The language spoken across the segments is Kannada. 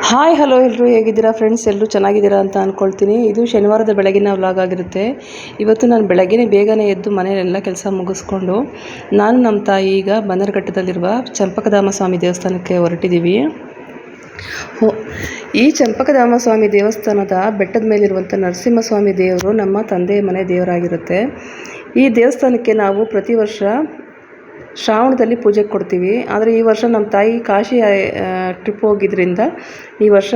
ಹಾಯ್ ಹಲೋ ಎಲ್ಲರೂ ಹೇಗಿದ್ದೀರಾ ಫ್ರೆಂಡ್ಸ್? ಎಲ್ಲರೂ ಚೆನ್ನಾಗಿದ್ದೀರಾ ಅಂತ ಅಂದ್ಕೊಳ್ತೀನಿ. ಇದು ಶನಿವಾರದ ಬೆಳಗಿನ ವ್ಲಾಗ್ ಆಗಿರುತ್ತೆ. ಇವತ್ತು ನಾನು ಬೆಳಗ್ಗೆನೇ ಬೇಗನೆ ಎದ್ದು ಮನೆಯಲ್ಲೆಲ್ಲ ಕೆಲಸ ಮುಗಿಸ್ಕೊಂಡು ನಾನು ನಮ್ಮ ತಾಯಿ ಈಗ ಬನ್ನರಘಟ್ಟದಲ್ಲಿರುವ ಚಂಪಕಧಾಮ ಸ್ವಾಮಿ ದೇವಸ್ಥಾನಕ್ಕೆ ಹೊರಟಿದ್ದೀವಿ. ಈ ಚಂಪಕಧಾಮ ಸ್ವಾಮಿ ದೇವಸ್ಥಾನದ ಬೆಟ್ಟದ ಮೇಲಿರುವಂಥ ನರಸಿಂಹಸ್ವಾಮಿ ದೇವರು ನಮ್ಮ ತಂದೆಯ ಮನೆ ದೇವರಾಗಿರುತ್ತೆ. ಈ ದೇವಸ್ಥಾನಕ್ಕೆ ನಾವು ಪ್ರತಿ ವರ್ಷ ಶ್ರಾವಣದಲ್ಲಿ ಪೂಜೆ ಕೊಡ್ತೀವಿ. ಆದರೆ ಈ ವರ್ಷ ನಮ್ಮ ತಾಯಿ ಕಾಶಿ ಟ್ರಿಪ್ ಹೋಗಿದ್ದರಿಂದ ಈ ವರ್ಷ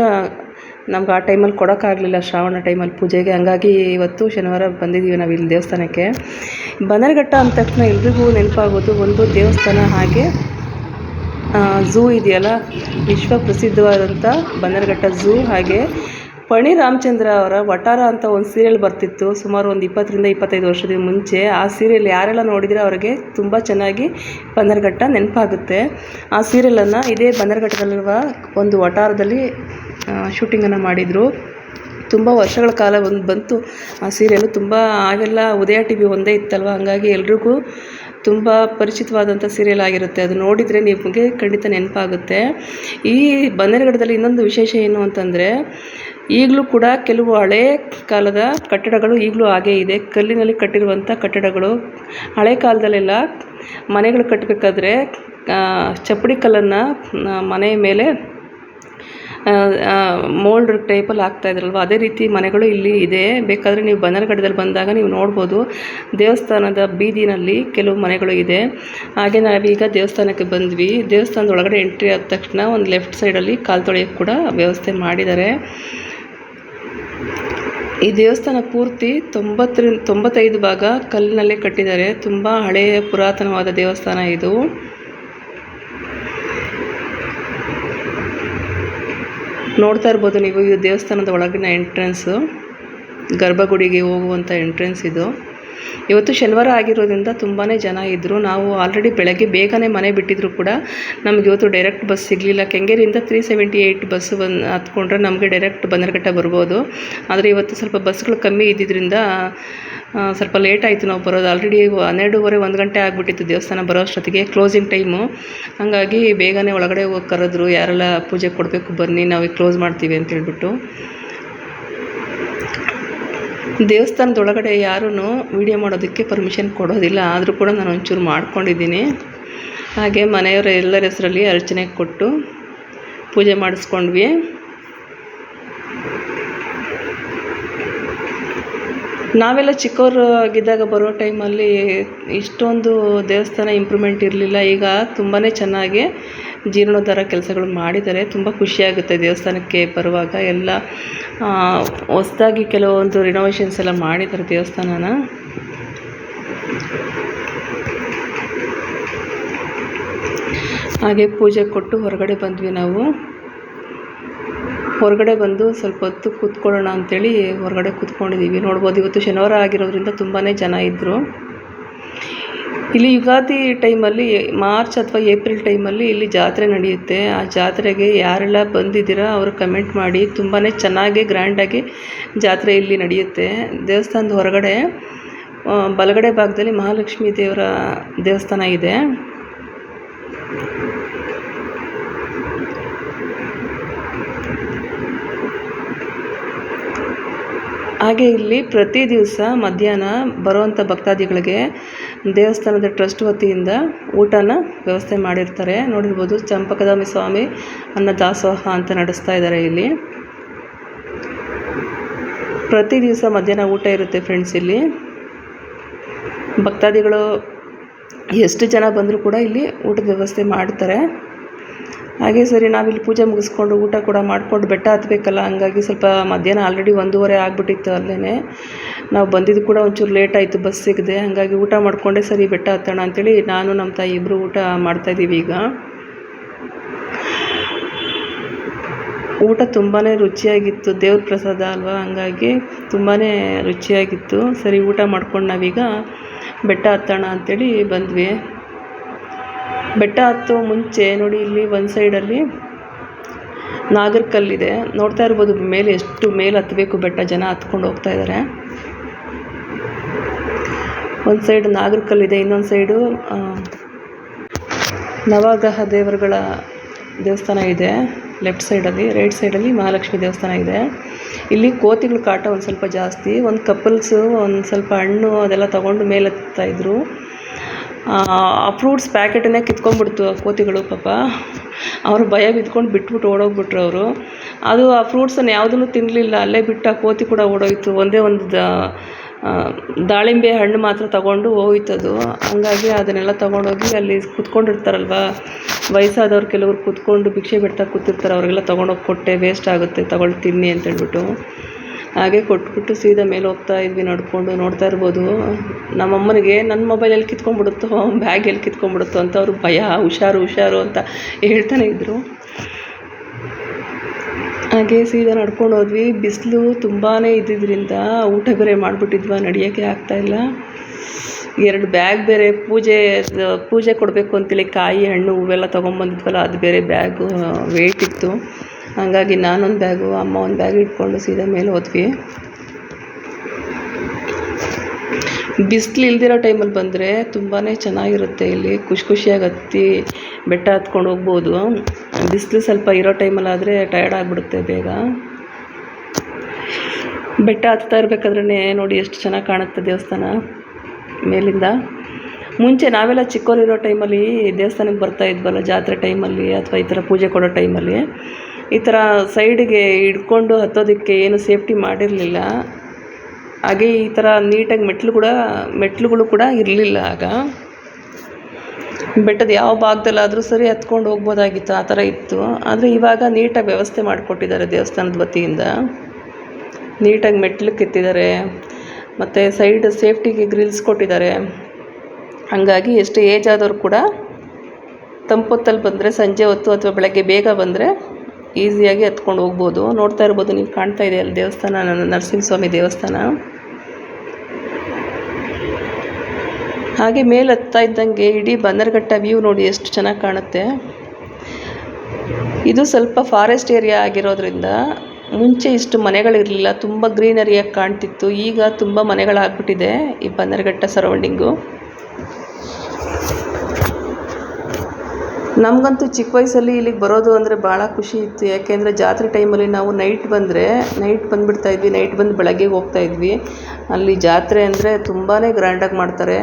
ನಮ್ಗೆ ಆ ಟೈಮಲ್ಲಿ ಕೊಡೋಕ್ಕಾಗಲಿಲ್ಲ, ಶ್ರಾವಣ ಟೈಮಲ್ಲಿ ಪೂಜೆಗೆ. ಹಂಗಾಗಿ ಇವತ್ತು ಶನಿವಾರ ಬಂದಿದ್ದೀವಿ ನಾವು ಇಲ್ಲಿ ದೇವಸ್ಥಾನಕ್ಕೆ. ಬನ್ನರಘಟ್ಟ ಅಂದ ತಕ್ಷಣ ಎಲ್ರಿಗೂ ನೆನಪಾಗೋದು ಒಂದು ದೇವಸ್ಥಾನ, ಹಾಗೆ ಝೂ ಇದೆಯಲ್ಲ, ವಿಶ್ವ ಪ್ರಸಿದ್ಧವಾದಂಥ ಬನ್ನರಘಟ್ಟ ಝೂ. ಹಾಗೆ ಪಣಿ ರಾಮಚಂದ್ರ ಅವರ ವಟಾರ ಅಂತ ಒಂದು ಸೀರಿಯಲ್ ಬರ್ತಿತ್ತು ಸುಮಾರು ಒಂದು 20-25 ವರ್ಷದ ಮುಂಚೆ. ಆ ಸೀರಿಯಲ್ ಯಾರೆಲ್ಲ ನೋಡಿದರೆ ಅವರಿಗೆ ತುಂಬ ಚೆನ್ನಾಗಿ ಬನ್ನರಘಟ್ಟ ನೆನಪಾಗುತ್ತೆ. ಆ ಸೀರಿಯಲನ್ನು ಇದೇ ಬನ್ನರಘಟ್ಟದಲ್ಲಿರುವ ಒಂದು ವಟಾರದಲ್ಲಿ ಶೂಟಿಂಗನ್ನು ಮಾಡಿದರು. ತುಂಬ ವರ್ಷಗಳ ಕಾಲ ಬಂತು ಆ ಸೀರಿಯಲು. ತುಂಬ ಆಗೆಲ್ಲ ಉದಯ ಟಿ ವಿ ಒಂದೇ ಇತ್ತಲ್ವ, ಹಂಗಾಗಿ ಎಲ್ರಿಗೂ ತುಂಬ ಪರಿಚಿತವಾದಂಥ ಸೀರಿಯಲ್ ಆಗಿರುತ್ತೆ. ಅದು ನೋಡಿದರೆ ನಿಮಗೆ ಖಂಡಿತ ನೆನಪಾಗುತ್ತೆ. ಈ ಬನ್ನರಘಟ್ಟದಲ್ಲಿ ಇನ್ನೊಂದು ವಿಶೇಷ ಏನು ಅಂತಂದರೆ, ಈಗಲೂ ಕೂಡ ಕೆಲವು ಹಳೇ ಕಾಲದ ಕಟ್ಟಡಗಳು ಈಗಲೂ ಹಾಗೇ ಇದೆ. ಕಲ್ಲಿನಲ್ಲಿ ಕಟ್ಟಿರುವಂಥ ಕಟ್ಟಡಗಳು. ಹಳೆ ಕಾಲದಲ್ಲೆಲ್ಲ ಮನೆಗಳು ಕಟ್ಟಬೇಕಾದ್ರೆ ಚಪ್ಪಡಿ ಕಲ್ಲನ್ನು ಮನೆಯ ಮೇಲೆ ಮೋಲ್ಡ್ ಟೈಪಲ್ಲಿ ಹಾಕ್ತಾಯಿದ್ರಲ್ವ, ಅದೇ ರೀತಿ ಮನೆಗಳು ಇಲ್ಲಿ ಇದೆ. ಬೇಕಾದರೆ ನೀವು ಬನ್ನರಘಟ್ಟದಲ್ಲಿ ಬಂದಾಗ ನೀವು ನೋಡ್ಬೋದು, ದೇವಸ್ಥಾನದ ಬೀದಿನಲ್ಲಿ ಕೆಲವು ಮನೆಗಳು ಇದೆ. ಹಾಗೆ ನಾವೀಗ ದೇವಸ್ಥಾನಕ್ಕೆ ಬಂದ್ವಿ. ದೇವಸ್ಥಾನದ ಒಳಗಡೆ ಎಂಟ್ರಿ ಆದ ತಕ್ಷಣ ಒಂದು ಲೆಫ್ಟ್ ಸೈಡಲ್ಲಿ ಕಾಲು ತೊಳೆಯೋಕ್ಕೆ ಕೂಡ ವ್ಯವಸ್ಥೆ ಮಾಡಿದ್ದಾರೆ. ಈ ದೇವಸ್ಥಾನ ಪೂರ್ತಿ 90-95 ಭಾಗ ಕಲ್ಲಿನಲ್ಲೇ ಕಟ್ಟಿದ್ದಾರೆ. ತುಂಬ ಹಳೆಯ ಪುರಾತನವಾದ ದೇವಸ್ಥಾನ ಇದು. ನೋಡ್ತಾ ಇರ್ಬೋದು ನೀವು, ಇದು ದೇವಸ್ಥಾನದ ಒಳಗಿನ ಎಂಟ್ರೆನ್ಸು, ಗರ್ಭಗುಡಿಗೆ ಹೋಗುವಂಥ ಎಂಟ್ರೆನ್ಸ್ ಇದು. ಇವತ್ತು ಶನಿವಾರ ಆಗಿರೋದ್ರಿಂದ ತುಂಬಾ ಜನ ಇದ್ದರು. ನಾವು ಆಲ್ರೆಡಿ ಬೆಳಗ್ಗೆ ಬೇಗನೆ ಮನೆ ಬಿಟ್ಟಿದ್ರು ಕೂಡ ನಮಗೆ ಇವತ್ತು ಡೈರೆಕ್ಟ್ ಬಸ್ ಸಿಗಲಿಲ್ಲ. ಕೆಂಗೇರಿಯಿಂದ 378 ಬಸ್ ಹತ್ಕೊಂಡ್ರೆ ನಮಗೆ ಡೈರೆಕ್ಟ್ ಬನ್ನರಘಟ್ಟ ಬರ್ಬೋದು. ಆದರೆ ಇವತ್ತು ಸ್ವಲ್ಪ ಬಸ್ಗಳು ಕಮ್ಮಿ ಇದ್ದಿದ್ದರಿಂದ ಸ್ವಲ್ಪ ಲೇಟ್ ಆಯಿತು ನಾವು ಬರೋದು. ಆಲ್ರೆಡಿ 12:30 1 ಗಂಟೆ ಆಗಿಬಿಟ್ಟಿತ್ತು ದೇವಸ್ಥಾನ ಬರೋ ಅಷ್ಟೊತ್ತಿಗೆ, ಕ್ಲೋಸಿಂಗ್ ಟೈಮು. ಹಾಗಾಗಿ ಬೇಗನೆ ಒಳಗಡೆ ಹೋಗಿ ಕರೆದ್ರು, ಯಾರೆಲ್ಲ ಪೂಜೆ ಕೊಡಬೇಕು ಬನ್ನಿ, ನಾವು ಕ್ಲೋಸ್ ಮಾಡ್ತೀವಿ ಅಂತ ಹೇಳ್ಬಿಟ್ಟು. ದೇವಸ್ಥಾನದೊಳಗಡೆ ಯಾರೂ ವೀಡಿಯೋ ಮಾಡೋದಕ್ಕೆ ಪರ್ಮಿಷನ್ ಕೊಡೋದಿಲ್ಲ, ಆದರೂ ಕೂಡ ನಾನು ಒಂಚೂರು ಮಾಡ್ಕೊಂಡಿದ್ದೀನಿ. ಹಾಗೆ ಮನೆಯವರ ಎಲ್ಲರ ಹೆಸರಲ್ಲಿ ಅರ್ಚನೆ ಕೊಟ್ಟು ಪೂಜೆ ಮಾಡಿಸ್ಕೊಂಡ್ವಿ. ನಾವೆಲ್ಲ ಚಿಕ್ಕವರಾಗಿದ್ದಾಗ ಬರೋ ಟೈಮಲ್ಲಿ ಇಷ್ಟೊಂದು ದೇವಸ್ಥಾನ ಇಂಪ್ರೂವ್ಮೆಂಟ್ ಇರಲಿಲ್ಲ. ಈಗ ತುಂಬಾ ಚೆನ್ನಾಗಿ ಜೀರ್ಣೋದ್ಧಾರ ಕೆಲಸಗಳು ಮಾಡಿದ್ದಾರೆ. ತುಂಬ ಖುಷಿಯಾಗುತ್ತೆ ದೇವಸ್ಥಾನಕ್ಕೆ ಬರುವಾಗ. ಎಲ್ಲ ಹೊಸದಾಗಿ ಕೆಲವೊಂದು ರಿನೋವೇಷನ್ಸ್ ಎಲ್ಲ ಮಾಡಿದ್ದಾರೆ ದೇವಸ್ಥಾನನ. ಹಾಗೆ ಪೂಜೆ ಕೊಟ್ಟು ಹೊರಗಡೆ ಬಂದ್ವಿ ನಾವು. ಹೊರಗಡೆ ಬಂದು ಸ್ವಲ್ಪ ಹೊತ್ತು ಕೂತ್ಕೊಳ್ಳೋಣ ಅಂಥೇಳಿ ಹೊರಗಡೆ ಕೂತ್ಕೊಂಡಿದ್ದೀವಿ. ನೋಡ್ಬೋದು, ಇವತ್ತು ಶನಿವಾರ ಆಗಿರೋದ್ರಿಂದ ತುಂಬಾ ಜನ ಇದ್ದರು. ಇಲ್ಲಿ ಯುಗಾದಿ ಟೈಮಲ್ಲಿ, ಮಾರ್ಚ್ ಅಥವಾ ಏಪ್ರಿಲ್ ಟೈಮಲ್ಲಿ ಇಲ್ಲಿ ಜಾತ್ರೆ ನಡೆಯುತ್ತೆ. ಆ ಜಾತ್ರೆಗೆ ಯಾರೆಲ್ಲ ಬಂದಿದ್ದೀರಾ ಅವರು ಕಮೆಂಟ್ ಮಾಡಿ. ತುಂಬಾ ಚೆನ್ನಾಗಿ ಗ್ರ್ಯಾಂಡಾಗಿ ಜಾತ್ರೆ ಇಲ್ಲಿ ನಡೆಯುತ್ತೆ. ದೇವಸ್ಥಾನದ ಹೊರಗಡೆ ಬಲಗಡೆ ಭಾಗದಲ್ಲಿ ಮಹಾಲಕ್ಷ್ಮೀ ದೇವರ ದೇವಸ್ಥಾನ ಇದೆ. ಹಾಗೆ ಇಲ್ಲಿ ಪ್ರತಿ ದಿವಸ ಮಧ್ಯಾಹ್ನ ಬರುವಂಥ ಭಕ್ತಾದಿಗಳಿಗೆ ದೇವಸ್ಥಾನದ ಟ್ರಸ್ಟ್ ವತಿಯಿಂದ ಊಟನ ವ್ಯವಸ್ಥೆ ಮಾಡಿರ್ತಾರೆ. ನೋಡಿರ್ಬೋದು, ಚಂಪಕಧಾಮ ಸ್ವಾಮಿ ಅನ್ನ ದಾಸೋಹ ಅಂತ ನಡೆಸ್ತಾ ಇದ್ದಾರೆ ಇಲ್ಲಿ. ಪ್ರತಿ ದಿವಸ ಮಧ್ಯಾಹ್ನ ಊಟ ಇರುತ್ತೆ ಫ್ರೆಂಡ್ಸ್. ಇಲ್ಲಿ ಭಕ್ತಾದಿಗಳು ಎಷ್ಟು ಜನ ಬಂದರೂ ಕೂಡ ಇಲ್ಲಿ ಊಟದ ವ್ಯವಸ್ಥೆ ಮಾಡ್ತಾರೆ. ಹಾಗೆ ಸರಿ, ನಾವಿಲ್ಲಿ ಪೂಜೆ ಮುಗಿಸ್ಕೊಂಡು ಊಟ ಕೂಡ ಮಾಡಿಕೊಂಡು ಬೆಟ್ಟ ಹತ್ತಬೇಕಲ್ಲ, ಹಂಗಾಗಿ ಸ್ವಲ್ಪ ಮಧ್ಯಾಹ್ನ ಆಲ್ರೆಡಿ 1:30 ಆಗಿಬಿಟ್ಟಿತ್ತು. ಅಲ್ಲೇ ನಾವು ಬಂದಿದ್ದು ಕೂಡ ಒಂಚೂರು ಲೇಟ್ ಆಯಿತು, ಬಸ್ ಸಿಗದೆ. ಹಾಗಾಗಿ ಊಟ ಮಾಡಿಕೊಂಡೆ ಸರಿ ಬೆಟ್ಟ ಹತ್ತೋಣ ಅಂಥೇಳಿ ನಾನು ನಮ್ಮ ತಾಯಿ ಇಬ್ಬರು ಊಟ ಮಾಡ್ತಾಯಿದ್ದೀವಿ ಈಗ. ಊಟ ತುಂಬಾ ರುಚಿಯಾಗಿತ್ತು, ದೇವ್ರ ಪ್ರಸಾದ ಅಲ್ವಾ, ಹಂಗಾಗಿ ತುಂಬಾ ರುಚಿಯಾಗಿತ್ತು. ಸರಿ ಊಟ ಮಾಡ್ಕೊಂಡು ನಾವೀಗ ಬೆಟ್ಟ ಹತ್ತೋಣ ಅಂಥೇಳಿ ಬಂದ್ವಿ. ಬೆಟ್ಟ ಹತ್ತೋ ಮುಂಚೆ ನೋಡಿ, ಇಲ್ಲಿ ಒಂದು ಸೈಡಲ್ಲಿ ನಾಗರಕಲ್ಲಿದೆ. ನೋಡ್ತಾ ಇರ್ಬೋದು ಮೇಲೆ ಎಷ್ಟು ಮೇಲೆ ಹತ್ತಬೇಕು ಬೆಟ್ಟ, ಜನ ಹತ್ಕೊಂಡು ಹೋಗ್ತಾ ಇದ್ದಾರೆ. ಒಂದು ಸೈಡ್ ನಾಗರಕಲ್ಲಿದೆ, ಇನ್ನೊಂದು ಸೈಡು ನವಗ್ರಹ ದೇವರುಗಳ ದೇವಸ್ಥಾನ ಇದೆ. ಲೆಫ್ಟ್ ಸೈಡಲ್ಲಿ. ರೈಟ್ ಸೈಡಲ್ಲಿ ಮಹಾಲಕ್ಷ್ಮಿ ದೇವಸ್ಥಾನ ಇದೆ. ಇಲ್ಲಿ ಕೋತಿಗಳ ಕಾಟ ಒಂದು ಸ್ವಲ್ಪ ಜಾಸ್ತಿ. ಒಂದು ಕಪಲ್ಸು ಒಂದು ಸ್ವಲ್ಪ ಹಣ್ಣು ಅದೆಲ್ಲ ತೊಗೊಂಡು ಮೇಲೆ ಹತ್ತಾಯಿದ್ರು. ಆ ಫ್ರೂಟ್ಸ್ ಪ್ಯಾಕೆಟನ್ನೇ ಕಿತ್ಕೊಂಡ್ಬಿಡ್ತು ಆ ಕೋತಿಗಳು ಪಾಪ. ಅವರು ಭಯ ಬಿದ್ಕೊಂಡು ಬಿಟ್ಬಿಟ್ಟು ಓಡೋಗ್ಬಿಟ್ರು ಅವರು. ಅದು ಆ ಫ್ರೂಟ್ಸನ್ನು ಯಾವುದನ್ನು ತಿನ್ನಲಿಲ್ಲ, ಅಲ್ಲೇ ಬಿಟ್ಟು ಆ ಕೋತಿ ಕೂಡ ಓಡೋಯ್ತು. ಒಂದೇ ಒಂದು ದಾಳಿಂಬೆ ಹಣ್ಣು ಮಾತ್ರ ತಗೊಂಡು ಹೋಯ್ತದು. ಹಂಗಾಗಿ ಅದನ್ನೆಲ್ಲ ತೊಗೊಂಡೋಗಿ ಅಲ್ಲಿ ಕೂತ್ಕೊಂಡಿರ್ತಾರಲ್ವ ವಯಸ್ಸಾದವ್ರು, ಕೆಲವರು ಕೂತ್ಕೊಂಡು ಭಿಕ್ಷೆ ಬಿಡ್ತಾ ಕೂತಿರ್ತಾರೆ, ಅವ್ರಿಗೆಲ್ಲ ತೊಗೊಂಡೋಗಿ ಕೊಟ್ಟೆ, ವೇಸ್ಟ್ ಆಗುತ್ತೆ ತಗೊಳ್ಳಿ ತಿನ್ನಿ ಅಂತೇಳ್ಬಿಟ್ಟು. ಹಾಗೆ ಕೊಟ್ಬಿಟ್ಟು ಸೀದಾ ಮೇಲೆ ಹೋಗ್ತಾ ಇದ್ವಿ ನಡ್ಕೊಂಡು. ನೋಡ್ತಾ ಇರ್ಬೋದು ನಮ್ಮಮ್ಮನಿಗೆ ನನ್ನ ಮೊಬೈಲ್ ಎಲ್ಲಿ ಕಿತ್ಕೊಂಡ್ಬಿಡುತ್ತೋ, ಬ್ಯಾಗ್ ಎಲ್ಲಿ ಕಿತ್ಕೊಂಡ್ಬಿಡುತ್ತೋ ಅಂತ ಅವರು ಭಯ. ಹುಷಾರು ಅಂತ ಹೇಳ್ತಾನೆ ಇದ್ದರು. ಹಾಗೆ ಸೀದಾ ನಡ್ಕೊಂಡು ಹೋದ್ವಿ. ಬಿಸಿಲು ತುಂಬಾ ಇದ್ದಿದ್ದರಿಂದ ಊಟ ಬೇರೆ ಮಾಡಿಬಿಟ್ಟಿದ್ವ, ನಡೆಯೋಕ್ಕೆ ಆಗ್ತಾಯಿಲ್ಲ. 2 ಬ್ಯಾಗ್ ಬೇರೆ ಪೂಜೆ ಕೊಡಬೇಕು ಅಂತೇಳಿ ಕಾಯಿ ಹಣ್ಣು ಹೂವೆಲ್ಲ ತೊಗೊಂಬಂದಿದ್ವಲ್ಲ, ಅದು ಬೇರೆ ಬ್ಯಾಗು ವೆಯ್ಟ್ ಇತ್ತು. ಹಾಗಾಗಿ ನಾನೊಂದು ಬ್ಯಾಗು, ಅಮ್ಮ ಒಂದು ಬ್ಯಾಗ್ ಇಟ್ಕೊಂಡು ಸೀದಾ ಮೇಲೆ ಹೋದ್ವಿ. ಬಿಸಿಲು ಇಲ್ದಿರೋ ಟೈಮಲ್ಲಿ ಬಂದರೆ ತುಂಬಾ ಚೆನ್ನಾಗಿರುತ್ತೆ. ಇಲ್ಲಿ ಖುಷಿಯಾಗಿ ಹತ್ತಿ ಬೆಟ್ಟ ಹತ್ಕೊಂಡು ಹೋಗ್ಬೋದು. ಬಿಸಿಲು ಸ್ವಲ್ಪ ಇರೋ ಟೈಮಲ್ಲಾದರೆ ಟಯರ್ಡ್ ಆಗಿಬಿಡುತ್ತೆ ಬೇಗ. ಬೆಟ್ಟ ಹತ್ತಾ ಇರಬೇಕಾದ್ರೆ ನೋಡಿ ಎಷ್ಟು ಚೆನ್ನಾಗಿ ಕಾಣುತ್ತೆ ದೇವಸ್ಥಾನ ಮೇಲಿಂದ. ಮುಂಚೆ ನಾವೆಲ್ಲ ಚಿಕ್ಕವರಿರೋ ಟೈಮಲ್ಲಿ ದೇವಸ್ಥಾನಕ್ಕೆ ಬರ್ತಾ ಇದ್ವಲ್ಲ, ಜಾತ್ರೆ ಟೈಮಲ್ಲಿ ಅಥವಾ ಈ ಥರ ಪೂಜೆ ಕೊಡೋ ಟೈಮಲ್ಲಿ, ಈ ಥರ ಸೈಡಿಗೆ ಹಿಡ್ಕೊಂಡು ಹತ್ತೋದಕ್ಕೆ ಏನು ಸೇಫ್ಟಿ ಮಾಡಿರಲಿಲ್ಲ. ಹಾಗೆ ಈ ಥರ ನೀಟಾಗಿ ಮೆಟ್ಲುಗಳು ಕೂಡ ಇರಲಿಲ್ಲ ಆಗ. ಬೆಟ್ಟದ ಯಾವ ಭಾಗದಲ್ಲಾದರೂ ಸರಿ ಹತ್ಕೊಂಡು ಹೋಗ್ಬೋದಾಗಿತ್ತು, ಆ ಥರ ಇತ್ತು. ಆದರೆ ಇವಾಗ ನೀಟಾಗಿ ವ್ಯವಸ್ಥೆ ಮಾಡಿಕೊಟ್ಟಿದ್ದಾರೆ ದೇವಸ್ಥಾನದ ವತಿಯಿಂದ. ನೀಟಾಗಿ ಮೆಟ್ಲು ಕೆತ್ತಿದ್ದಾರೆ, ಮತ್ತು ಸೈಡ್ ಸೇಫ್ಟಿಗೆ ಗ್ರಿಲ್ಸ್ ಕೊಟ್ಟಿದ್ದಾರೆ. ಹಾಗಾಗಿ ಎಷ್ಟು ಏಜ್ ಆದವರು ಕೂಡ ತಂಪೊತ್ತಲ್ಲಿ ಬಂದರೆ, ಸಂಜೆ ಹೊತ್ತು ಅಥವಾ ಬೆಳಗ್ಗೆ ಬೇಗ ಬಂದರೆ ಈಸಿಯಾಗಿ ಹತ್ಕೊಂಡು ಹೋಗ್ಬೋದು. ನೋಡ್ತಾ ಇರ್ಬೋದು ನೀವು, ಕಾಣ್ತಾ ಇದೆ ಅಲ್ಲಿ ದೇವಸ್ಥಾನ, ನರಸಿಂಹಸ್ವಾಮಿ ದೇವಸ್ಥಾನ. ಹಾಗೆ ಮೇಲೆ ಹತ್ತಾ ಇದ್ದಂಗೆ ಇಡೀ ಬನ್ನರಘಟ್ಟ ವ್ಯೂ ನೋಡಿ ಎಷ್ಟು ಚೆನ್ನಾಗಿ ಕಾಣುತ್ತೆ. ಇದು ಸ್ವಲ್ಪ ಫಾರೆಸ್ಟ್ ಏರಿಯಾ ಆಗಿರೋದ್ರಿಂದ ಮುಂಚೆ ಇಷ್ಟು ಮನೆಗಳಿರಲಿಲ್ಲ, ತುಂಬ ಗ್ರೀನರಿಯಾಗಿ ಕಾಣ್ತಿತ್ತು. ಈಗ ತುಂಬ ಮನೆಗಳಾಗ್ಬಿಟ್ಟಿದೆ ಈ ಬನ್ನರಘಟ್ಟ ಸರೌಂಡಿಂಗು. ನಮಗಂತೂ ಚಿಕ್ಕ ವಯಸ್ಸಲ್ಲಿ ಇಲ್ಲಿಗೆ ಬರೋದು ಅಂದರೆ ಭಾಳ ಖುಷಿ ಇತ್ತು. ಯಾಕೆಂದರೆ ಜಾತ್ರೆ ಟೈಮಲ್ಲಿ ನಾವು ನೈಟ್ ಬಂದುಬಿಡ್ತಾಯಿದ್ವಿ. ನೈಟ್ ಬಂದು ಬೆಳಗ್ಗೆ ಹೋಗ್ತಾಯಿದ್ವಿ. ಅಲ್ಲಿ ಜಾತ್ರೆ ಅಂದರೆ ತುಂಬಾ ಗ್ರ್ಯಾಂಡಾಗಿ ಮಾಡ್ತಾರೆ.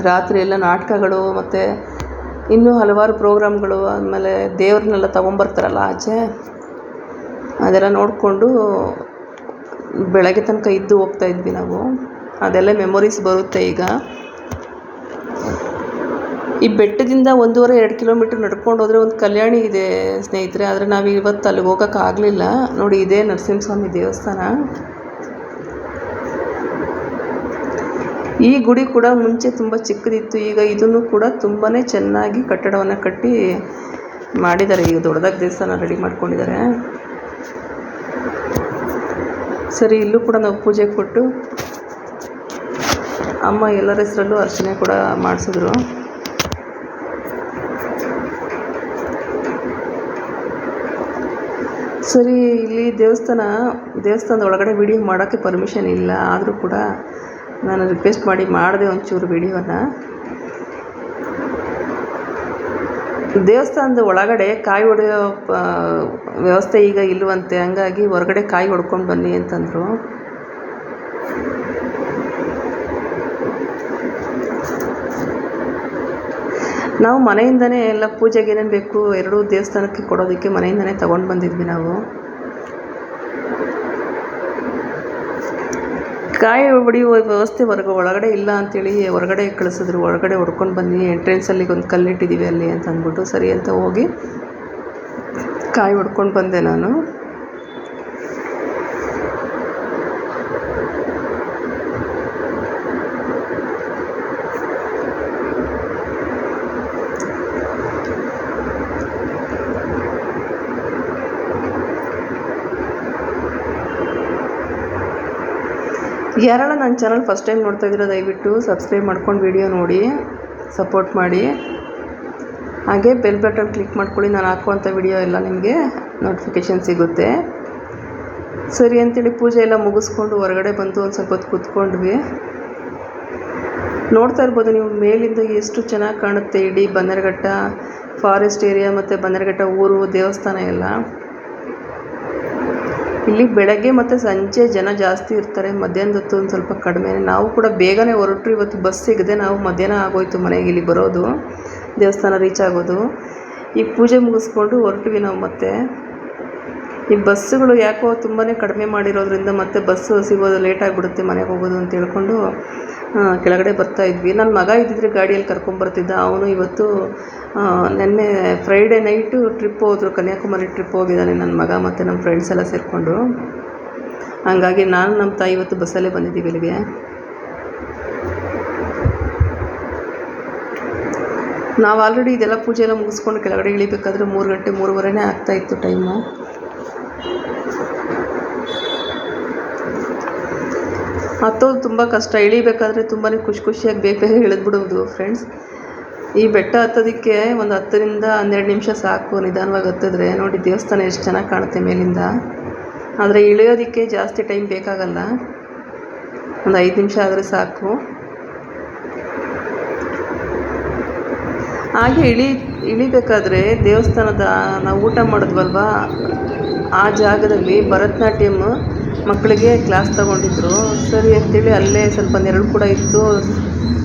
ರಾತ್ರಿ ಎಲ್ಲ ನಾಟಕಗಳು ಮತ್ತು ಇನ್ನೂ ಹಲವಾರು ಪ್ರೋಗ್ರಾಮ್ಗಳು, ಆಮೇಲೆ ದೇವ್ರನ್ನೆಲ್ಲ ತೊಗೊಂಬರ್ತಾರಲ್ಲ ಆಚೆ, ಅದೆಲ್ಲ ನೋಡಿಕೊಂಡು ಬೆಳಗ್ಗೆ ತನಕ ಇದ್ದು ಹೋಗ್ತಾಯಿದ್ವಿ ನಾವು. ಅದೆಲ್ಲ ಮೆಮೊರೀಸ್ ಬರುತ್ತೆ ಈಗ. ಈ ಬೆಟ್ಟದಿಂದ 1.5-2 ಕಿಲೋಮೀಟ್ರ್ ನಡ್ಕೊಂಡು ಹೋದರೆ ಒಂದು ಕಲ್ಯಾಣಿ ಇದೆ ಸ್ನೇಹಿತರೆ. ಆದರೆ ನಾವು ಇವತ್ತು ಅಲ್ಲಿಗೆ ಹೋಗೋಕ್ಕಾಗಲಿಲ್ಲ. ನೋಡಿ, ಇದೇ ನರಸಿಂಹಸ್ವಾಮಿ ದೇವಸ್ಥಾನ. ಈ ಗುಡಿ ಕೂಡ ಮುಂಚೆ ತುಂಬ ಚಿಕ್ಕದಿತ್ತು. ಈಗ ಇದನ್ನು ಕೂಡ ತುಂಬಾ ಚೆನ್ನಾಗಿ ಕಟ್ಟಡವನ್ನು ಕಟ್ಟಿ ಮಾಡಿದ್ದಾರೆ. ಈಗ ದೊಡ್ಡದಾಗಿ ದೇವಸ್ಥಾನ ರೆಡಿ ಮಾಡ್ಕೊಂಡಿದ್ದಾರೆ. ಸರಿ, ಇಲ್ಲೂ ಕೂಡ ನಾವು ಪೂಜೆ ಕೊಟ್ಟು ಅಮ್ಮ ಎಲ್ಲರ ಹೆಸರಲ್ಲೂ ಅರ್ಚನೆ ಕೂಡ ಮಾಡಿಸಿದ್ರು. ಸರಿ, ಇಲ್ಲಿ ದೇವಸ್ಥಾನದ ಒಳಗಡೆ ವಿಡಿಯೋ ಮಾಡೋಕ್ಕೆ ಪರ್ಮಿಷನ್ ಇಲ್ಲ. ಆದರೂ ಕೂಡ ನಾನು ರಿಕ್ವೆಸ್ಟ್ ಮಾಡಿದೆ ಒಂಚೂರು ವಿಡಿಯೋನ. ದೇವಸ್ಥಾನದ ಒಳಗಡೆ ಕಾಯಿ ಹೊಡೆಯೋ ವ್ಯವಸ್ಥೆ ಈಗ ಇಲ್ಲವಂತೆ. ಹಂಗಾಗಿ ಹೊರಗಡೆ ಕಾಯಿ ಹೊಡ್ಕೊಂಡು ಬನ್ನಿ ಅಂತಂದರು. ನಾವು ಮನೆಯಿಂದನೇ ಎಲ್ಲ ಪೂಜೆಗೆ ಏನೇನು ಬೇಕು ಎರಡೂ ದೇವಸ್ಥಾನಕ್ಕೆ ಕೊಡೋದಕ್ಕೆ ಮನೆಯಿಂದನೇ ತೊಗೊಂಡು ಬಂದಿದ್ವಿ ನಾವು. ಕಾಯಿ ಹೊಡೆಯುವ ವ್ಯವಸ್ಥೆ ಒಳಗಡೆ ಇಲ್ಲ ಅಂಥೇಳಿ ಹೊರಗಡೆ ಕಳಿಸಿದ್ರು. ಒಳಗಡೆ ಹೊಡ್ಕೊಂಡು ಬನ್ನಿ, ಎಂಟ್ರೆನ್ಸಲ್ಲಿ ಒಂದು ಕಲ್ಲಿಟ್ಟಿದ್ದೀವಿ ಅಲ್ಲಿ ಅಂತ ಅಂದ್ಬಿಟ್ಟು, ಸರಿ ಅಂತ ಹೋಗಿ ಕಾಯಿ ಹೊಡ್ಕೊಂಡು ಬಂದೆ ನಾನು. ಯಾರೆಲ್ಲ ನನ್ನ ಚಾನಲ್ ಫಸ್ಟ್ ಟೈಮ್ ನೋಡ್ತಾ ಇದ್ದೀರೋ ದಯವಿಟ್ಟು ಸಬ್ಸ್ಕ್ರೈಬ್ ಮಾಡ್ಕೊಂಡು ವಿಡಿಯೋ ನೋಡಿ ಸಪೋರ್ಟ್ ಮಾಡಿ. ಹಾಗೆ ಬೆಲ್ ಬಟನ್ ಕ್ಲಿಕ್ ಮಾಡ್ಕೊಳ್ಳಿ. ನಾನು ಹಾಕುವಂಥ ವಿಡಿಯೋ ಎಲ್ಲ ನಿಮಗೆ ನೋಟಿಫಿಕೇಷನ್ ಸಿಗುತ್ತೆ. ಸರಿ ಅಂತೇಳಿ ಪೂಜೆ ಎಲ್ಲ ಮುಗಿಸ್ಕೊಂಡು ಹೊರಗಡೆ ಬಂದು ಒಂದು ಸ್ವಲ್ಪ ಹೊತ್ತು ಕೂತ್ಕೊಂಡ್ವಿ. ನೋಡ್ತಾ ಇರ್ಬೋದು ನೀವು ಮೇಲಿಂದ ಎಷ್ಟು ಚೆನ್ನಾಗಿ ಕಾಣುತ್ತೆ ಇಡೀ ಬನ್ನರಘಟ್ಟ. ಫಾರೆಸ್ಟ್ ಏರಿಯಾ ಮತ್ತು ಬನ್ನೇರುಘಟ್ಟ ಊರು ದೇವಸ್ಥಾನ ಎಲ್ಲ. ಇಲ್ಲಿ ಬೆಳಗ್ಗೆ ಮತ್ತು ಸಂಜೆ ಜನ ಜಾಸ್ತಿ ಇರ್ತಾರೆ, ಮಧ್ಯಾಹ್ನದ ಹೊತ್ತು ಒಂದು ಸ್ವಲ್ಪ ಕಡಿಮೆ. ನಾವು ಕೂಡ ಬೇಗನೆ ಹೊರಟ್ರು, ಇವತ್ತು ಬಸ್ ಸಿಗದೆ ನಾವು ಮಧ್ಯಾಹ್ನ ಆಗೋಯ್ತು ಮನೆಗೆ ಇಲ್ಲಿ ಬರೋದು, ದೇವಸ್ಥಾನ ರೀಚ್ ಆಗೋದು. ಈಗ ಪೂಜೆ ಮುಗಿಸ್ಕೊಂಡು ಹೊರಟ್ವಿ ನಾವು. ಮತ್ತೆ ಈ ಬಸ್ಸುಗಳು ಯಾಕೋ ತುಂಬಾ ಕಡಿಮೆ ಮಾಡಿರೋದ್ರಿಂದ ಮತ್ತೆ ಬಸ್ಸು ಸಿಗೋದು ಲೇಟ್ ಆಗಿಬಿಡುತ್ತೆ ಮನೆಗೆ ಹೋಗೋದು ಅಂತ ಹೇಳ್ಕೊಂಡು ಕೆಳಗಡೆ ಬರ್ತಾಯಿದ್ವಿ. ನನ್ನ ಮಗ ಇದ್ದಿದ್ರೆ ಗಾಡಿಯಲ್ಲಿ ಕರ್ಕೊಂಬರ್ತಿದ್ದ. ಅವನು ಇವತ್ತು ನೆನ್ನೆ ಫ್ರೈಡೇ ನೈಟು ಟ್ರಿಪ್ ಹೋದ್ರು, ಕನ್ಯಾಕುಮಾರಿ ಟ್ರಿಪ್ ಹೋಗಿದ್ದಾನೆ ನನ್ನ ಮಗ ಮತ್ತು ನಮ್ಮ ಫ್ರೆಂಡ್ಸ್ ಎಲ್ಲ ಸೇರಿಕೊಂಡು. ಹಂಗಾಗಿ ನಾನು ನಮ್ಮ ತಾಯಿ ಇವತ್ತು ಬಸ್ಸಲ್ಲೇ ಬಂದಿದ್ದೀವಿ ಇಲ್ಲಿಗೆ. ನಾವು ಆಲ್ರೆಡಿ ಇದೆಲ್ಲ ಪೂಜೆ ಎಲ್ಲ ಮುಗಿಸ್ಕೊಂಡು ಕೆಳಗಡೆ ಇಳಿಬೇಕಾದ್ರೆ 3 ಗಂಟೆ 3:15 ಆಗ್ತಾಯಿತ್ತು ಟೈಮು. ಹತ್ತೋದು ತುಂಬ ಕಷ್ಟ, ಇಳಿಬೇಕಾದ್ರೆ ತುಂಬಾ ಖುಷಿಯಾಗಿ ಬೇಗ ಇಳಿದ್ಬಿಡೋದು ಫ್ರೆಂಡ್ಸ್. ಈ ಬೆಟ್ಟ ಹತ್ತೋದಕ್ಕೆ ಒಂದು 10ರಿಂದ 12 ನಿಮಿಷ ಸಾಕು, ನಿಧಾನವಾಗಿ ಹತ್ತಿದ್ರೆ. ನೋಡಿ ದೇವಸ್ಥಾನ ಎಷ್ಟು ಚೆನ್ನಾಗಿ ಕಾಣುತ್ತೆ ಮೇಲಿಂದ. ಆದರೆ ಇಳಿಯೋದಕ್ಕೆ ಜಾಸ್ತಿ ಟೈಮ್ ಬೇಕಾಗಲ್ಲ, ಒಂದು 5 ನಿಮಿಷ ಆದರೆ ಸಾಕು. ಹಾಗೆ ಇಳಿಬೇಕಾದ್ರೆ ದೇವಸ್ಥಾನದ ನಾವು ಊಟ ಮಾಡಿದ್ವಲ್ವ, ಆ ಜಾಗದಲ್ಲಿ ಭರತನಾಟ್ಯಂ ಮಕ್ಕಳಿಗೆ ಕ್ಲಾಸ್ ತಗೊಂಡಿದ್ರು. ಸರಿ ಅಂತೇಳಿ ಅಲ್ಲೇ ಸ್ವಲ್ಪ ನೆರಳು ಕೂಡ ಇತ್ತು,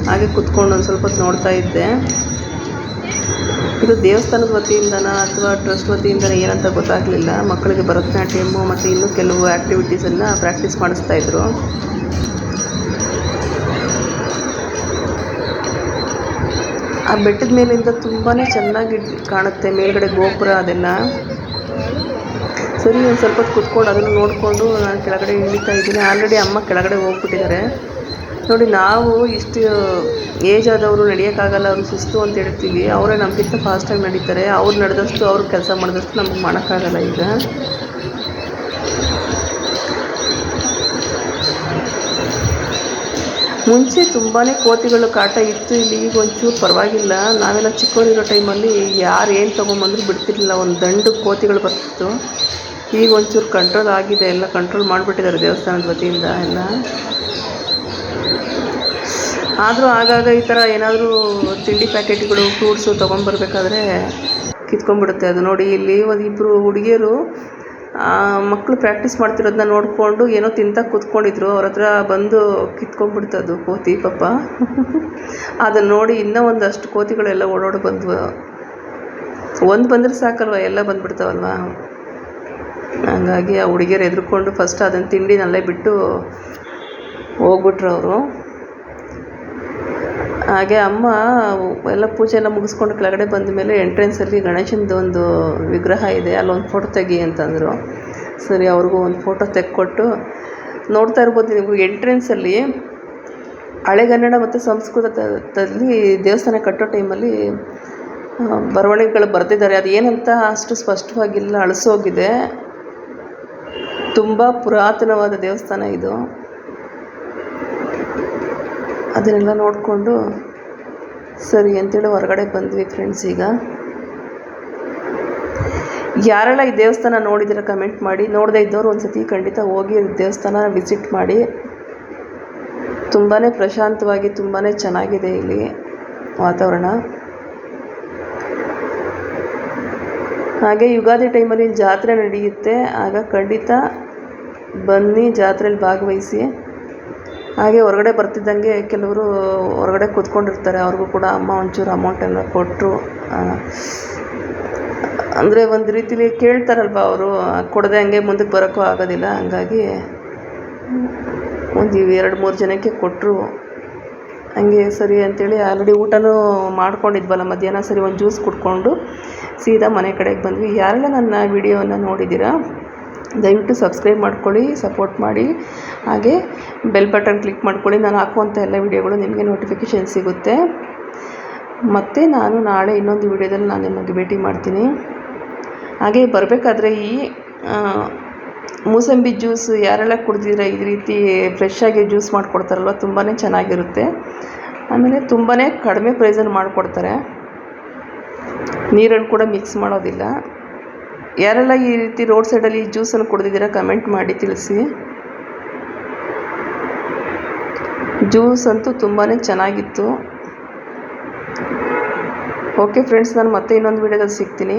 ಹಾಗೆ ಕುತ್ಕೊಂಡು ಒಂದು ಸ್ವಲ್ಪ ಹೊತ್ತು ನೋಡ್ತಾ ಇದ್ದೆ. ಇದು ದೇವಸ್ಥಾನದ ವತಿಯಿಂದನಾ ಅಥವಾ ಟ್ರಸ್ಟ್ ವತಿಯಿಂದನಾ ಏನಂತ ಗೊತ್ತಾಗಲಿಲ್ಲ. ಮಕ್ಕಳಿಗೆ ಭರತನಾಟ್ಯಮ್ಮು ಮತ್ತು ಇನ್ನೂ ಕೆಲವು ಆ್ಯಕ್ಟಿವಿಟೀಸನ್ನು ಪ್ರಾಕ್ಟೀಸ್ ಮಾಡಿಸ್ತಾಯಿದ್ರು. ಆ ಬೆಟ್ಟದ ಮೇಲಿಂದ ತುಂಬಾ ಚೆನ್ನಾಗಿ ಕಾಣುತ್ತೆ, ಮೇಲ್ಗಡೆ ಗೋಪುರ ಅದೆಲ್ಲ. ಸರಿ ಒಂದು ಸ್ವಲ್ಪ ಹೊತ್ತು ಕುತ್ಕೊಂಡು ಅದನ್ನು ನೋಡಿಕೊಂಡು ನಾನು ಕೆಳಗಡೆ ಇಳಿತಾ ಇದ್ದೀನಿ. ಆಲ್ರೆಡಿ ಅಮ್ಮ ಕೆಳಗಡೆ ಹೋಗ್ಬಿಟ್ಟಿದ್ದಾರೆ. ನೋಡಿ, ನಾವು ಇಷ್ಟು ಏಜ್ ಆದವರು ನಡೆಯೋಕ್ಕಾಗಲ್ಲ, ಅವರು ಸುಸ್ತು ಅಂತ ಹೇಳ್ತೀವಿ. ಅವರೇ ನಮಗಿಂತ ಫಾಸ್ಟಾಗಿ ನಡೀತಾರೆ. ಅವ್ರು ನಡೆದಷ್ಟು, ಅವ್ರು ಕೆಲಸ ಮಾಡಿದಷ್ಟು ನಮಗೆ ಮಾಡೋಕ್ಕಾಗಲ್ಲ. ಈಗ ಮುಂಚೆ ತುಂಬಾ ಕೋತಿಗಳು ಕಾಟ ಇತ್ತು ಇಲ್ಲಿ. ಈಗ ಒಂಚೂರು ಪರವಾಗಿಲ್ಲ. ನಾವೆಲ್ಲ ಚಿಕ್ಕವರಿರೋ ಟೈಮಲ್ಲಿ ಯಾರು ಏನು ತೊಗೊಂಬಂದರೂ ಬಿಡ್ತಿರ್ಲಿಲ್ಲ, ಒಂದು ದಂಡು ಕೋತಿಗಳು ಬರ್ತಿತ್ತು. ಈಗ ಒಂಚೂರು ಕಂಟ್ರೋಲ್ ಆಗಿದೆ, ಎಲ್ಲ ಕಂಟ್ರೋಲ್ ಮಾಡಿಬಿಟ್ಟಿದ್ದಾರೆ ದೇವಸ್ಥಾನದ ವತಿಯಿಂದ ಎಲ್ಲ. ಆದರೂ ಆಗಾಗ ಈ ಥರ ಏನಾದರೂ ತಿಂಡಿ ಪ್ಯಾಕೆಟ್ಗಳು, ಫ್ರೂಟ್ಸು ತೊಗೊಂಬರ್ಬೇಕಾದ್ರೆ ಕಿತ್ಕೊಂಡ್ಬಿಡುತ್ತೆ ಅದು. ನೋಡಿ, ಇಲ್ಲಿ ಇಬ್ಬರು ಹುಡುಗಿಯರು ಮಕ್ಕಳು ಪ್ರಾಕ್ಟೀಸ್ ಮಾಡ್ತಿರೋದನ್ನ ನೋಡಿಕೊಂಡು ಏನೋ ತಿಂತ ಕೂತ್ಕೊಂಡಿದ್ರು. ಅವ್ರ ಹತ್ರ ಬಂದು ಕಿತ್ಕೊಂಡ್ಬಿಡ್ತದು ಕೋತಿ ಪಾಪ. ಅದನ್ನು ನೋಡಿ ಇನ್ನೂ ಒಂದಷ್ಟು ಕೋತಿಗಳೆಲ್ಲ ಓಡೋಡಿ ಬಂದ್ವು. ಒಂದು ಬಂದರೆ ಸಾಕಲ್ವ, ಎಲ್ಲ ಬಂದುಬಿಡ್ತಾವಲ್ವ. ಹಂಗಾಗಿ ಆ ಹುಡುಗಿಯರು ಎದ್ರುಕೊಂಡು ಫಸ್ಟ್ ಅದನ್ನು ತಿಂಡಿನಲ್ಲೇ ಬಿಟ್ಟು ಹೋಗ್ಬಿಟ್ರು ಅವರು. ಹಾಗೆ ಅಮ್ಮ ಎಲ್ಲ ಪೂಜೆ ಎಲ್ಲ ಮುಗಿಸ್ಕೊಂಡು ಕೆಳಗಡೆ ಬಂದ ಮೇಲೆ ಎಂಟ್ರೆನ್ಸಲ್ಲಿ ಗಣೇಶನದು ಒಂದು ವಿಗ್ರಹ ಇದೆ, ಅಲ್ಲೊಂದು ಫೋಟೋ ತೆಗಿ ಅಂತಂದರು. ಸರಿ, ಅವ್ರಿಗೂ ಒಂದು ಫೋಟೋ ತೆಕ್ಕೊಟ್ಟು ನೋಡ್ತಾ ಇರ್ಬೋದು ನೀವು. ಎಂಟ್ರೆನ್ಸಲ್ಲಿ ಹಳೆಗನ್ನಡ ಮತ್ತು ಸಂಸ್ಕೃತದಲ್ಲಿ ದೇವಸ್ಥಾನ ಕಟ್ಟೋ ಟೈಮಲ್ಲಿ ಬರವಣಿಗೆಗಳು ಬರೆದಿದ್ದಾರೆ. ಅದು ಏನಂತ ಅಷ್ಟು ಸ್ಪಷ್ಟವಾಗಿಲ್ಲ, ಅಳಿಸೋಗಿದೆ. ತುಂಬ ಪುರಾತನವಾದ ದೇವಸ್ಥಾನ ಇದು. ಅದನ್ನೆಲ್ಲ ನೋಡಿಕೊಂಡು ಸರಿ ಅಂತೇಳಿ ಹೊರಗಡೆ ಬಂದ್ವಿ ಫ್ರೆಂಡ್ಸ್. ಈಗ ಯಾರೆಲ್ಲ ಈ ದೇವಸ್ಥಾನ ನೋಡಿದ್ದೀರ ಕಮೆಂಟ್ ಮಾಡಿ. ನೋಡದೇ ಇದ್ದವರು ಒಂದು ಸತಿ ಖಂಡಿತ ಹೋಗಿ ದೇವಸ್ಥಾನ ವಿಸಿಟ್ ಮಾಡಿ. ತುಂಬಾ ಪ್ರಶಾಂತವಾಗಿ ತುಂಬಾ ಚೆನ್ನಾಗಿದೆ ಇಲ್ಲಿ ವಾತಾವರಣ. ಹಾಗೆ ಯುಗಾದಿ ಟೈಮಲ್ಲಿ ಜಾತ್ರೆ ನಡೆಯುತ್ತೆ, ಆಗ ಖಂಡಿತ ಬನ್ನಿ, ಜಾತ್ರೆಯಲ್ಲಿ ಭಾಗವಹಿಸಿ. ಹಾಗೆ ಹೊರಗಡೆ ಬರ್ತಿದ್ದಂಗೆ ಕೆಲವರು ಹೊರಗಡೆ ಕೂತ್ಕೊಂಡಿರ್ತಾರೆ, ಅವ್ರಿಗೂ ಕೂಡ ಅಮ್ಮ ಒಂಚೂರು ಅಮೌಂಟೆಲ್ಲ ಕೊಟ್ಟರು. ಅಂದರೆ ಒಂದು ರೀತಿಲಿ ಕೇಳ್ತಾರಲ್ವ ಅವರು, ಕೊಡದೆ ಹಂಗೆ ಮುಂದಕ್ಕೆ ಬರೋಕ್ಕೂ ಆಗೋದಿಲ್ಲ. ಹಂಗಾಗಿ ಒಂದು 2-3 ಜನಕ್ಕೆ ಕೊಟ್ಟರು. ಹಂಗೆ ಸರಿ ಅಂತೇಳಿ ಆಲ್ರೆಡಿ ಊಟನೂ ಮಾಡ್ಕೊಂಡಿದ್ವಲ್ಲ ಮಧ್ಯಾಹ್ನ. ಸರಿ, ಒಂದು ಜ್ಯೂಸ್ ಕುಡ್ಕೊಂಡು ಸೀದಾ ಮನೆ ಕಡೆಗೆ ಬಂದ್ವಿ. ಯಾರೆಲ್ಲ ನನ್ನ ವಿಡಿಯೋವನ್ನು ನೋಡಿದ್ದೀರಾ ದಯವಿಟ್ಟು ಸಬ್ಸ್ಕ್ರೈಬ್ ಮಾಡ್ಕೊಳ್ಳಿ, ಸಪೋರ್ಟ್ ಮಾಡಿ. ಹಾಗೆ ಬೆಲ್ ಬಟನ್ ಕ್ಲಿಕ್ ಮಾಡ್ಕೊಳ್ಳಿ. ನಾನು ಹಾಕುವಂಥ ಎಲ್ಲ ವಿಡಿಯೋಗಳು ನಿಮಗೆ ನೋಟಿಫಿಕೇಷನ್ ಸಿಗುತ್ತೆ. ಮತ್ತು ನಾನು ನಾಳೆ ಇನ್ನೊಂದು ವಿಡಿಯೋದಲ್ಲಿ ನಾನು ನಿಮಗೆ ಭೇಟಿ ಮಾಡ್ತೀನಿ. ಹಾಗೆ ಬರಬೇಕಾದ್ರೆ ಈ ಮೂಸಂಬಿ ಜ್ಯೂಸ್ ಯಾರೆಲ್ಲ ಕುಡಿದಿರ, ಈ ರೀತಿ ಫ್ರೆಶ್ಶಾಗಿ ಜ್ಯೂಸ್ ಮಾಡಿಕೊಡ್ತಾರಲ್ವ, ತುಂಬಾ ಚೆನ್ನಾಗಿರುತ್ತೆ. ಆಮೇಲೆ ತುಂಬಾ ಕಡಿಮೆ ಪ್ರೈಸಲ್ಲಿ ಮಾಡಿಕೊಡ್ತಾರೆ, ನೀರನ್ನು ಕೂಡ ಮಿಕ್ಸ್ ಮಾಡೋದಿಲ್ಲ. ಯಾರೆಲ್ಲ ಈ ರೀತಿ ರೋಡ್ ಸೈಡಲ್ಲಿ ಜ್ಯೂಸನ್ನು ಕುಡಿದಿದ್ದೀರಾ ಕಮೆಂಟ್ ಮಾಡಿ ತಿಳಿಸಿ. ಜ್ಯೂಸ್ ಅಂತೂ ತುಂಬಾ ಚೆನ್ನಾಗಿತ್ತು. ಓಕೆ ಫ್ರೆಂಡ್ಸ್, ನಾನು ಮತ್ತೆ ಇನ್ನೊಂದು ವೀಡಿಯೋದಲ್ಲಿ ಸಿಗ್ತೀನಿ.